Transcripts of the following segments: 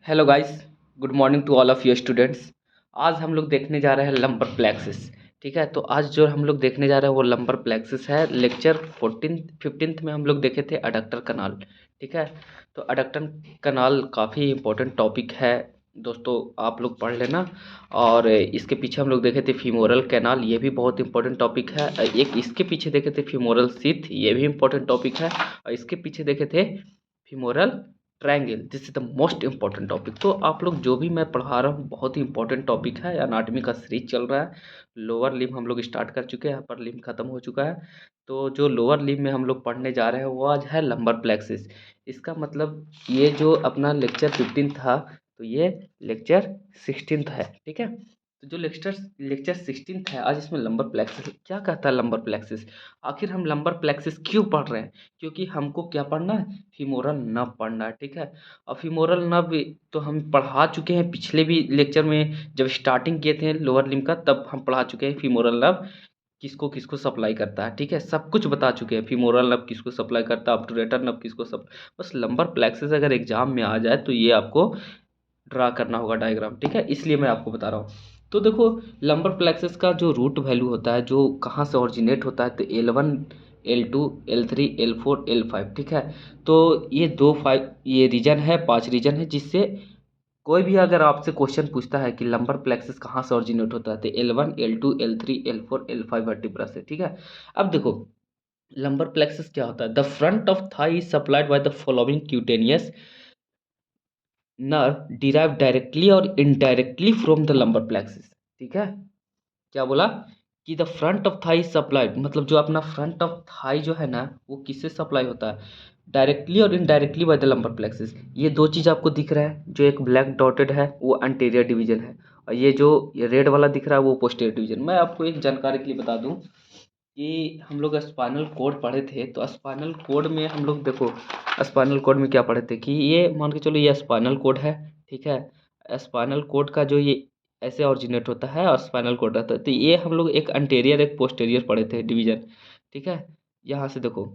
Hello guys, good morning to all of you students. आज हम लोग देखने जा रहे हैं लंबर प्लेक्सिस। ठीक है, तो आज जो हम लोग देखने जा रहे हैं वो लंबर प्लेक्सिस है। लेक्चर 14 15 में हम लोग देखे थे अडक्टर कनाल। ठीक है, तो अडक्टर कनाल काफ़ी इंपॉर्टेंट टॉपिक है दोस्तों, आप लोग पढ़ लेना। और इसके पीछे हम लोग देखे थे फीमोरल कैनाल, ये भी बहुत इंपॉर्टेंट टॉपिक है। एक इसके पीछे देखे थे फीमोरल सीथ, ये भी इंपॉर्टेंट टॉपिक है। और इसके पीछे देखे थे femoral triangle, this is the most important topic. तो आप लोग जो भी मैं पढ़ा रहा हूँ बहुत ही इंपॉर्टेंट टॉपिक है। एनाटॉमी का सीरीज चल रहा है। लोअर लिम्ब हम लोग स्टार्ट कर चुके हैं, अपर लिम्ब खत्म हो चुका है। तो जो लोअर लिम्ब में हम लोग पढ़ने जा रहे हैं वो आज है लंबर प्लेक्सिस। इसका मतलब ये जो अपना लेक्चर 15 था तो ये लेक्चर 16 है। ठीक है, तो जो लेक्चर लेक्चर 16 है आज इसमें लंबर प्लेक्सिस क्या कहता है। लंबर प्लेक्सिस आखिर हम लंबर प्लेक्सिस क्यों पढ़ रहे हैं? क्योंकि हमको क्या पढ़ना है, फीमोरल नर्व पढ़ना है। ठीक है, और फीमोरल नर्व तो हम पढ़ा चुके हैं पिछले भी लेक्चर में, जब स्टार्टिंग किए थे लोअर लिम्ब का तब हम पढ़ा चुके हैं फीमोरल नर्व किसको किसको सप्लाई करता है। ठीक है, सब कुछ बता चुके हैं, फीमोरल नर्व किसको सप्लाई करता है, ऑब्टूरेटर नर्व किसको सब। बस लंबर प्लेक्सिस अगर एग्जाम में आ जाए तो ये आपको ड्रा करना होगा डायग्राम। ठीक है, इसलिए मैं आपको बता रहा हूँ। तो देखो, लंबर प्लेक्सस का जो रूट वैल्यू होता है, जो कहाँ से ऑरिजिनेट होता है, तो L1 L2 L3 L4 L5। ठीक है, तो ये दो फाइव ये रीजन है, 5 रीजन है, जिससे कोई भी अगर आपसे क्वेश्चन पूछता है कि लंबर प्लेक्सस कहाँ से ऑरिजिनेट होता है तो L1 L2 L3 L4 L5 vertebra से। ठीक है, अब देखो लंबर प्लेक्सस क्या होता है। The front of thigh is supplied by the following cutaneous nerve derive directly और indirectly from the lumbar plexus. ठीक है, क्या बोला कि the front of thigh supplied, मतलब जो अपना फ्रंट ऑफ थाई जो है ना वो किससे सप्लाई होता है, डायरेक्टली और indirectly by the lumbar plexus. ये दो चीज़ आपको दिख रहा है, जो एक ब्लैक डॉटेड है वो एंटीरियर डिवीजन है, और ये जो ये रेड वाला दिख रहा है वो पोस्टीरियर डिवीजन। मैं आपको एक जानकारी के लिए बता दूं कि हम लोग स्पाइनल कोड पढ़े थे, तो स्पाइनल कोड में हम लोग देखो स्पाइनल कोड में क्या पढ़े थे कि ये मान के चलो ये स्पाइनल कोड है। ठीक है, स्पाइनल कोड का जो ये ऐसे ऑरिजिनेट होता है और स्पाइनल कोड रहता है, तो ये हम लोग एक अंटेरियर एक पोस्टेरियर पढ़े थे डिवीजन। ठीक है, यहाँ से देखो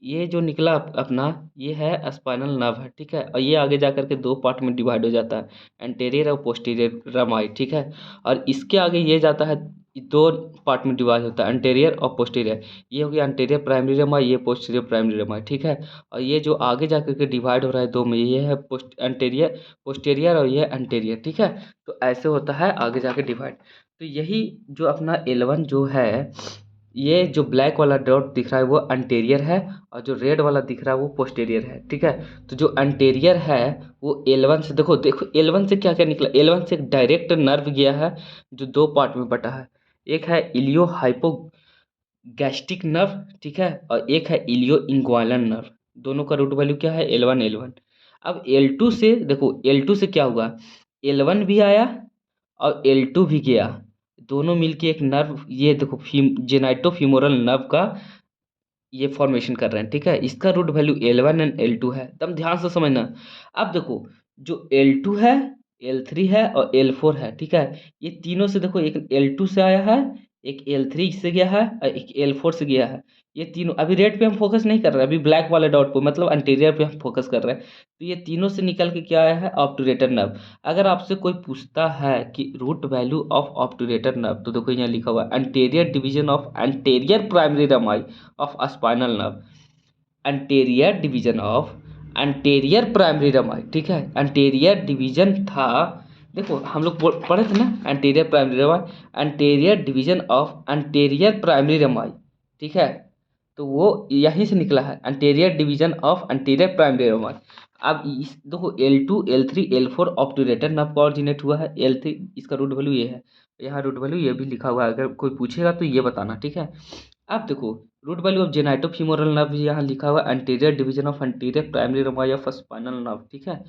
ये जो निकला अपना ये है स्पाइनल नर्व है। ठीक है, और ये आगे जा करके दो पार्ट में डिवाइड हो जाता है, एंटेरियर और पोस्टीरियर रमाई। ठीक है, और इसके आगे ये जाता है, दो पार्ट में डिवाइड होता है एंटेरियर और पोस्टीरियर। ये हो गया एंटेरियर प्राइमरी रमाई, ये पोस्टीरियर प्राइमरी रमाई। ठीक है, और ये जो आगे जा करके डिवाइड हो रहा है दो में, ये है पोस्ट एंटेरियर पोस्टीरियर और ये एंटेरियर। ठीक है, तो ऐसे होता है आगे जाके डिवाइड। तो यही जो अपना L1 जो है, ये जो ब्लैक वाला डॉट दिख रहा है वो अंटेरियर है, और जो रेड वाला दिख रहा है वो पोस्टेरियर है। ठीक है, तो जो अंटेरियर है वो L1 से देखो देखो L1 से क्या क्या निकला। L1 से एक डायरेक्ट नर्व गया है जो दो पार्ट में बटा है। एक है इलियो हाइपोगैस्ट्रिक नर्व, ठीक है, और एक है इलियो इंग्वालन नर्व। दोनों का रूट वैल्यू क्या है, L1 L1। अब L2 से देखो, L2 से क्या हुआ, L1 भी आया और L2 भी गया, दोनों मिलके एक नर्व, ये देखो जेनाइटो फीमोरल नर्व का ये फॉर्मेशन कर रहे हैं। ठीक है, इसका root value L1 and L2 है, एकदम ध्यान से समझना। अब देखो जो L2 है, L3 है और L4 है। ठीक है, ये तीनों से देखो, एक L2 से आया है, एक L3 से गया है और एक L4 से गया है। ये तीनों अभी रेड पे हम फोकस नहीं कर रहे हैं, अभी ब्लैक वाले डॉट पे मतलब अंटीरियर पे हम फोकस कर रहे हैं। तो ये तीनों से निकल के क्या आया है, ऑब्टूरेटर नर्व। अगर आपसे कोई पूछता है कि root value of obturator nerve, तो देखो यहाँ लिखा हुआ है anterior division of anterior primary rami of spinal nerve, anterior division of anterior primary rami. ठीक है, एंटेरियर डिवीजन था, देखो हम लोग पढ़े थे ना anterior primary Ramai, anterior division of anterior primary rami. ठीक है, तो वो यहीं से निकला है, anterior division of anterior primary Ramai. अब इस देखो L2 L3 L4 obturator nerve का ऑरिजिनेट हुआ है, L3 इसका रूट वैल्यू ये है, यहाँ रूट वैल्यू ये भी लिखा हुआ है, अगर कोई पूछेगा तो ये बताना। ठीक है, अब देखो root value of genitofemoral nerve यहाँ लिखा हुआ है, anterior division of anterior primary rami of spinal nerve. ठीक है,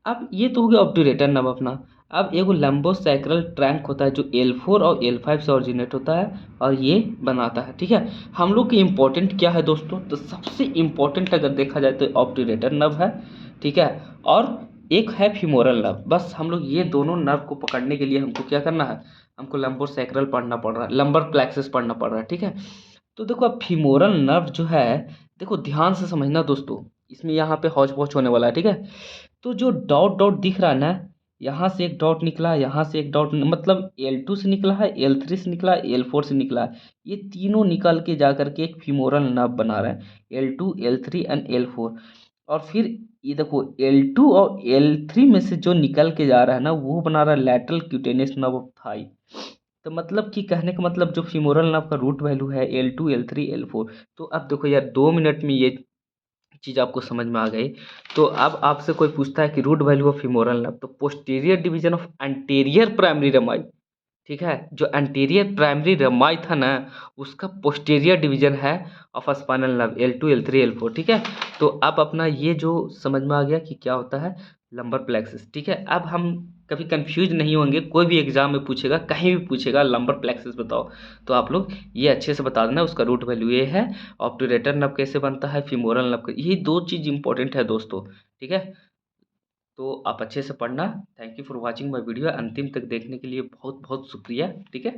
अब ये तो हो गया ऑब्टूरेटर नर्व अपना। अब एगो लंबोसैक्रल ट्रैंक होता है जो L4 और L5 से ऑरिजिनेट होता है और ये बनाता है। ठीक है, हम लोग की इम्पोर्टेंट क्या है दोस्तों, तो सबसे इम्पोर्टेंट अगर देखा जाए तो ऑब्टूरेटर नर्व है। ठीक है, और एक है फीमोरल नर्व। बस हम लोग ये दोनों नर्व को पकड़ने के लिए हमको क्या करना है, हमको लंबोसैक्रल पढ़ना पड़ रहा है, लंबर प्लेक्सस पढ़ना पड़ रहा है। ठीक है, तो देखो अब फीमोरल नर्व जो है, देखो ध्यान से समझना दोस्तों, इसमें यहाँ पे हौच पौच होने वाला है। ठीक है, तो जो डॉट डॉट दिख रहा है ना, यहाँ से एक डॉट निकला, यहाँ से एक डॉट, मतलब L2 से निकला है, L3 से निकला है, L4 से निकला है। ये तीनों निकल के जा करके एक फीमोरल नर्व बना रहे हैं, L2 L3 एंड L4। और फिर ये देखो L2 और L3 में से जो निकल के जा रहा है ना, वो बना रहा है lateral cutaneous nerve of thigh. तो मतलब कि कहने का मतलब जो फीमोरल नर्व का रूट वैल्यू है L2 L3 L4। तो अब देखो यार, 2 मिनट में ये चीज़ आपको समझ में आ गई। तो अब आपसे कोई पूछता है कि root value of femoral nerve, तो posterior division of anterior primary rami, ठीक है, जो एंटीरियर प्राइमरी रमाई था ना, उसका पोस्टीरियर डिवीजन है of spinal nerve L2 L3 L4, ठीक है। तो अब अपना ये जो समझ में आ गया कि क्या होता है लंबर प्लेक्सिस, ठीक है। अब हम कभी कंफ्यूज नहीं होंगे, कोई भी एग्जाम में पूछेगा, कहीं भी पूछेगा लंबर प्लेक्सिस बताओ, तो आप लोग ये अच्छे से बता देना उसका रूट वैल्यू ये है। ऑब्टूरेटर नर्व कैसे बनता है, फीमोरल नर्व, यही दो चीज़ इंपॉर्टेंट है दोस्तों, ठीक है। तो आप अच्छे से पढ़ना। Thank you for watching my video, अंतिम तक देखने के लिए बहुत बहुत शुक्रिया, ठीक है।